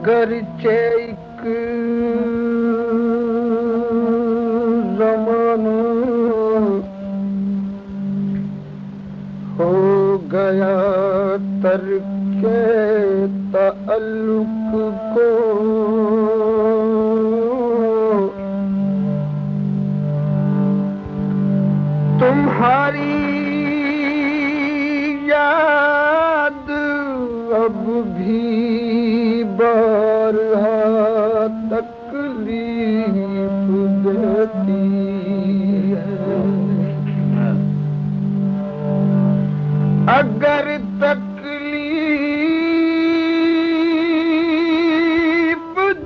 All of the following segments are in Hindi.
अगरचे एक ज़माना हो गया तरके ताल्लुक को, तुम्हारी याद अब भी बारहा तकलीफ देती है। अगर तकलीफ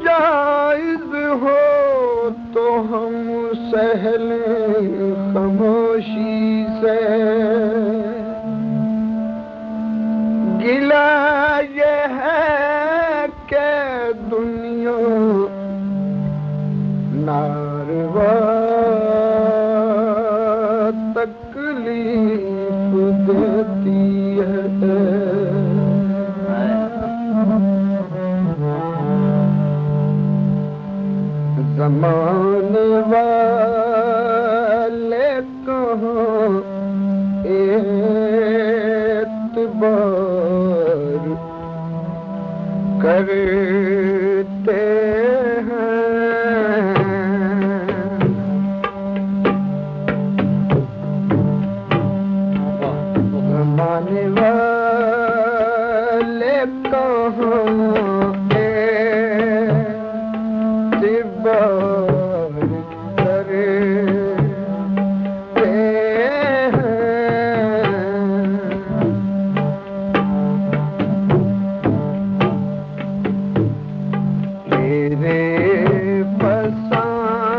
जायज हो तो हम सह लें खामोशी से। गिला ये है कि दुनिया नारवा तकलीफ देती है। ज़माने वाले कहाँ एतबार करते हैं। ज़माने वाले कहाँ एतबार करते हैं। तेरे फसाने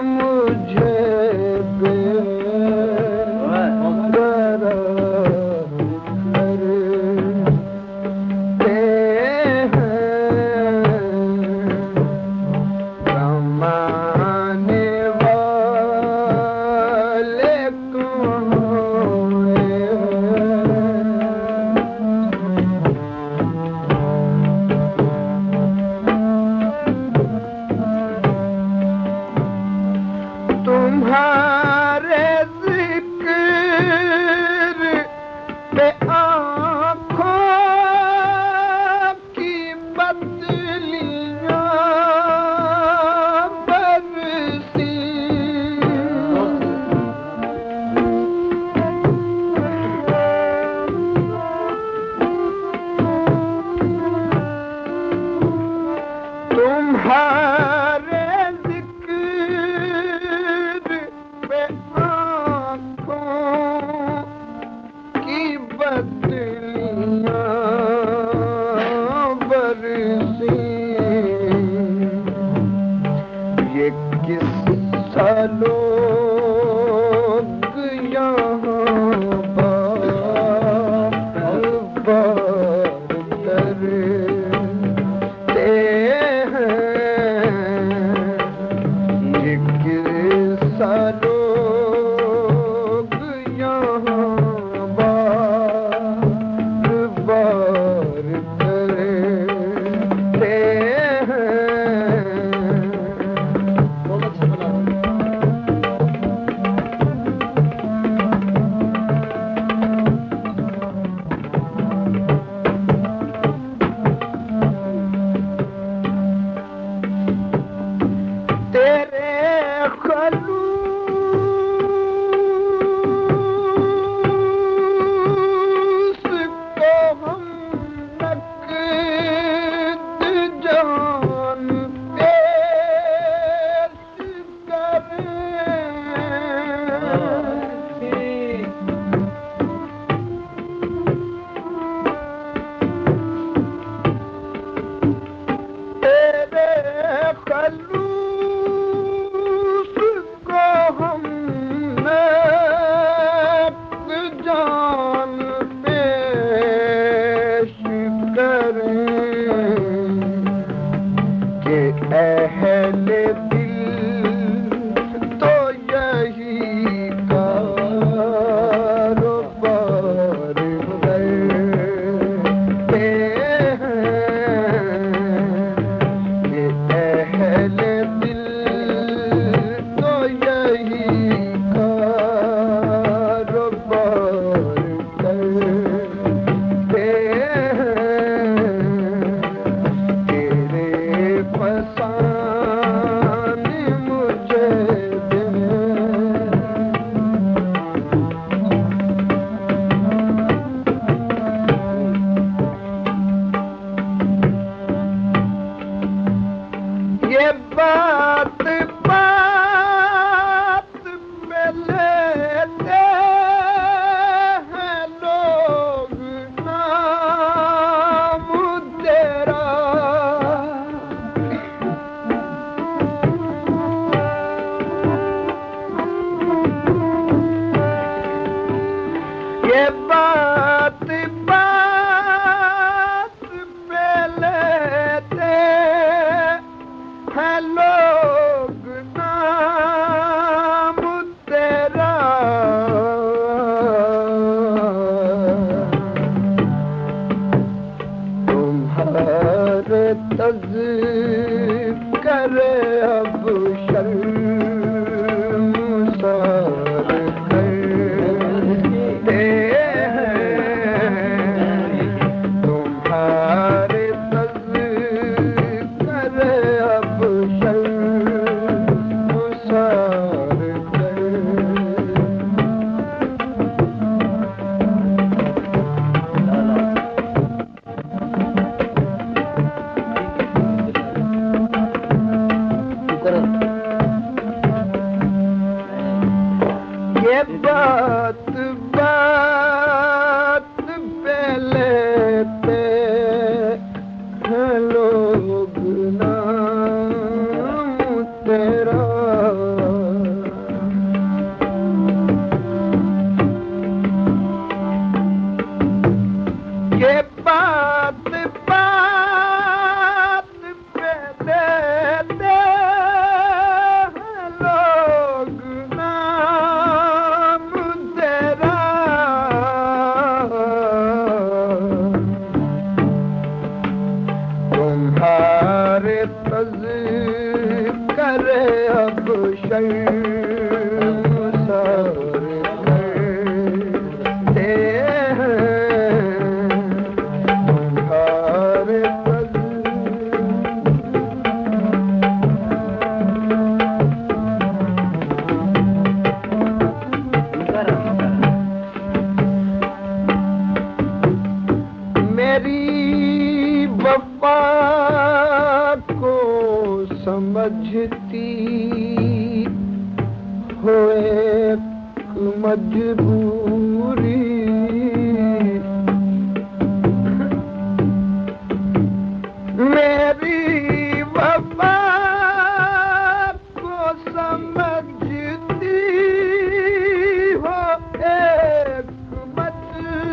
मुझे बेकरार करते हैं। ज़माने वाले कौन तुम्हारे ज़िक्र पे आँखों की बदलियाँ बरसी। तुम्हारे ज़िक्र पे ये बात बात पे लेते हैं लोग नाम तेरा, तुम्हारे तज़किर अब शर्मसार करते हैं, तुम्हारे तज़किर अब शर्मसार ये बात बात पे लेते हैं लोग नाम तेरा, ये बात बात पे लेते हैं लोग नाम तेरा, तुम्हारे तज़किर अब शर्मसार करते हैं, तुम्हारे मेरी वफा को समझती हो एक मजबूरी, मेरी वफा को समझती हो एक मजबूरी,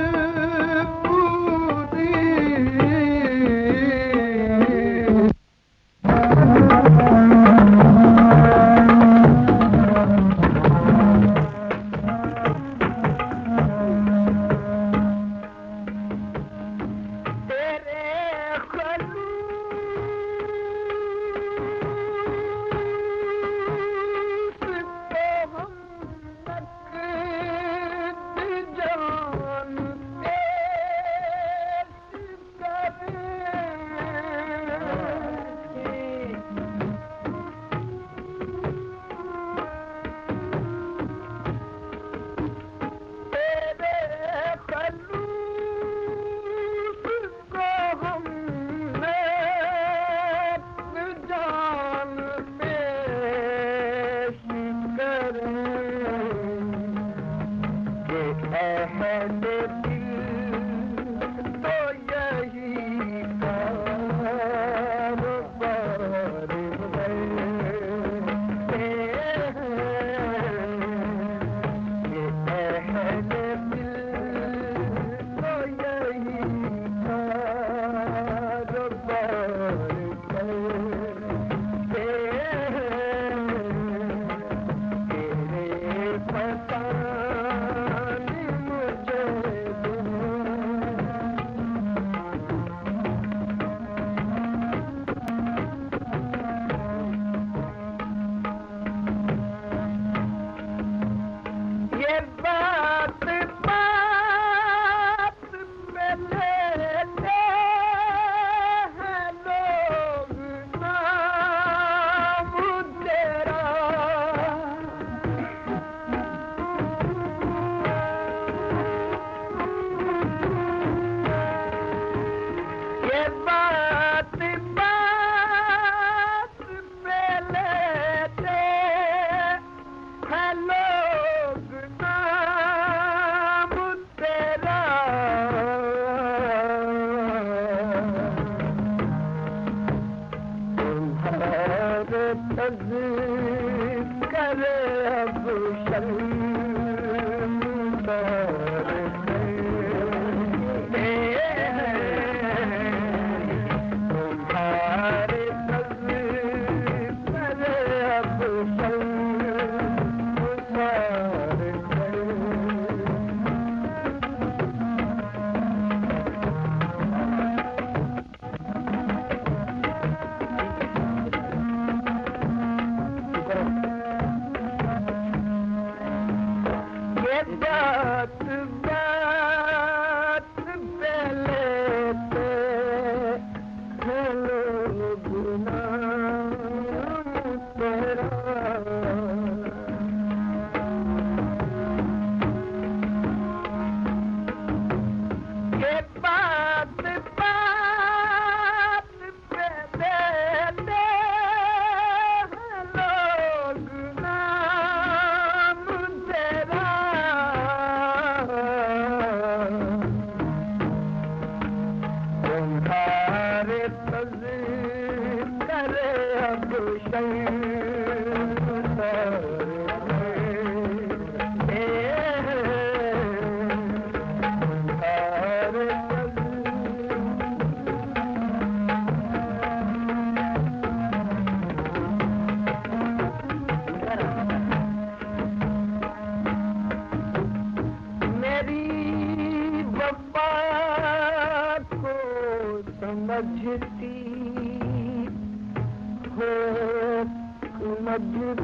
करे अब शर्म बात बात पे लेते हैं लोग नाम तेरा। ये बात बात पे देते हैं लोग नाम तेरा। तुम्हारे करे अब मेरी वफा को समझती हो मजबूर